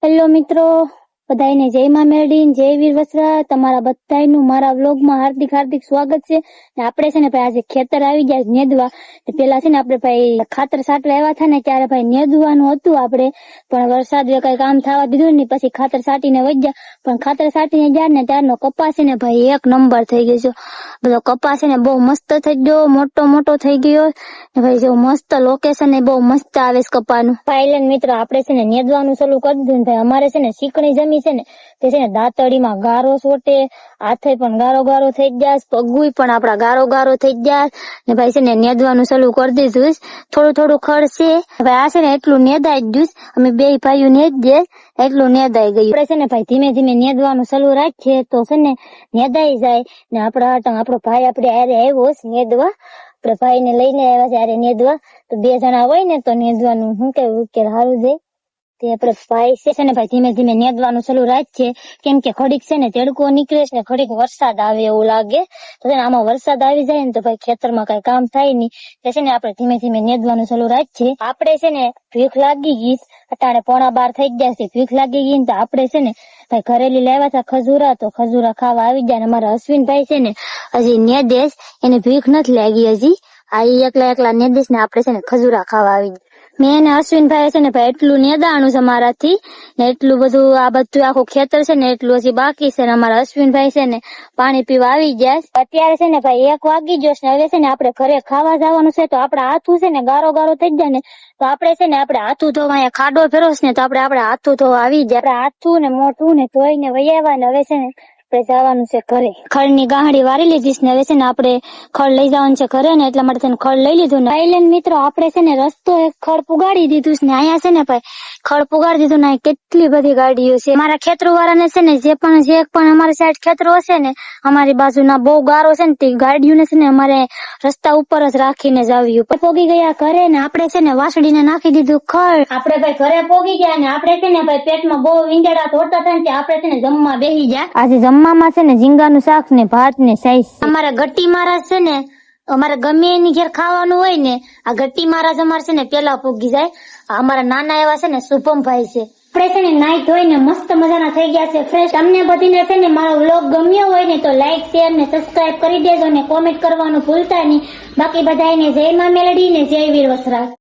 Hello મિત્રો, બધાને જય માં મેરડી, જય વીર વસરા. તમારા બધાનું મારા વ્લોગમાં હાર્દિક હાર્દિક સ્વાગત છે. ને આપણે છે ને ભાઈ આજે ખેતર આવી ગયા નેદવા. પેલા છે ને આપણે ભાઈ ખાતર સાટવા આવ્યા હતા ને ત્યારે ભાઈ નેદવાનું હતું આપણે, પણ વરસાદે કઈ કામ થવા દીધું ને પછી ખાતર સાટીને વજ્યા. પણ ખાતર સાટીને ગયા ને ત્યારનો કપાસ છે ને ભાઈ એક નંબર થઈ ગયો છે. બધો કપાસ છે ને બહુ મસ્ત થઈ ગયો, મોટો મોટો થઈ ગયો ને ભાઈ જો મસ્ત લોકેશન એ બહુ મસ્ત આવે છે કપાનું. ભાઈ મિત્રો આપણે છે ને નેદવાનું શરૂ કરી દીધું. અમારે છે ને શીકણી જમી છે ને તે છે ને દાંતડીમાં ગારો સોટે, હાથે પણ ગારો ગારો થઈ ગયા, પગુય પણ આપડા ગારો ગારો થઈ ગયા ને ભાઈ છે ને નેદવાનું શરૂ કરી દીધું. થોડું થોડું ખડ છે ભાઈ, આ છે ને એટલું નેદાઈ ગયું. અમે બે ભાઈઓ નેદીએ એટલું નેદાઈ ગયું. આપણે છે ને ભાઈ ધીમે ધીમે નેદવાનું શરૂ રાખીએ તો છે ને નેદાઈ જાય ને આપણો ભાઈ આપણે હારે આવ્યો નેદવા. આપણે ભાઈ ને લઈને આવ્યા છે હારે નેદવા. તો બે જણા હોય ને તો નેદવાનું શું કેવું કે સારું જાય. તે આપણે ભાઈ છે ને ભાઈ ધીમે ધીમે નેદવાનું શરૂ રાખીએ, કેમ કે ઘડીક છે ને તડકો નીકળે છે ને ઘડીક વરસાદ આવે એવું લાગે. તો છે ને આમાં વરસાદ આવી જાય ને તો ભાઈ ખેતરમાં કઈ કામ થાય નહીં. તે છે ને આપણે ધીમે ધીમે નેદવાનું શરૂ રાખીએ. આપણે છે ને ભૂખ લાગી ગઈ, અટાણે 11:15 થઈ ગયા છે. ભૂખ લાગી ગઈ ને તો આપણે છે ને ભાઈ ઘરેલી લાવ્યા હતા ખજૂરા, તો ખજૂરા ખાવા આવી ગયા. ને અમારા અશ્વિનભાઈ છે ને હજી નેદેશ, એને ભૂખ નથી લાગી હજી. આ એકલા એકલા નેદેશ ને આપણે છે ને ખજૂરા ખાવા આવી ગયા. મેં ને અશ્વિનભાઈ છે ને ભાઈ એટલું નેદાણું છે મારાથી ને એટલું બધું આ બધું આખું ખેતર છે ને એટલું હજી બાકી છે. ને અમારા અશ્વિનભાઈ છે ને પાણી પીવા આવી ગયા. અત્યારે છે ને ભાઈ 1 વાગી ગયો છે ને હવે છે ને આપણે ઘરે ખાવા જવાનું છે. તો આપડા હાથું છે ને ગારો ગારો થઈ જાય ને તો આપણે છે ને આપણે હાથું ધોવા અહીંયા ખાડો ફેરવશ ને તો આપણે હાથું ધોવા આવી જાય. આપણે હાથું ને મોઢું ને ધોઈને વહી આવ્યા ને હવે છે ને આપણે જવાનું છે ઘરે. ખડની ગાંહડી વારી લીધી ને હવે છે ને આપણે ખડ લઈ જવાનું છે ઘરે ને એટલા માટે ખડ લઈ લીધું. ને આઈલેન્ડ મિત્રો આપણે છે ને રસ્તો એક ખડ પુગાડી દીધું ને અહીંયા છે ને ભાઈ ખડ પુગાડી દીધું ને કેટલી બધી ગાડીઓ છે. અમારા ખેતરો વાળાને છે ને જે પણ અમારી સાઈડ ખેતરો હશે ને અમારી બાજુના બહુ ગારો છે ને તે ગાડીઓને છે ને અમારે રસ્તા ઉપર જ રાખીને જાવ્યું. પોગી ગયા ઘરે ને આપણે છે ને વાસળીને નાખી દીધું ખડ. આપણે ભાઈ ઘરે પોગી ગયા ને આપણે છે ને ભાઈ પેટમાં બહુ ઈંડા તોડતા થાય ને આપણે છે ને જમવા બેસી ગયા. આજે જમવામાં છે ને ઝીંગાનું શાક ને ભાત ને સાઈઝ. અમારા ગટ્ટી મહારાજ છે ને અમારે ગમે એની ઘેર ખાવાનું હોય ને આ ગટ્ટી મહારાજ અમારે છે ને પેલા પૂગી જાય. અમારા નાના એવા છે ને શુભમભાઈ છે. આપણે છે ને નાઈ ધોઈને મસ્ત મજાના થઈ ગયા છે ફ્રેશ. તમને બધીને છે ને મારો વ્લોગ ગમ્યો હોય ને તો લાઈક શેર ને સબસ્ક્રાઇબ કરી દેજો ને કોમેન્ટ કરવાનું ભૂલતા નહીં. બાકી બધાને જય માં મેલડી ને જય વીર વસરા.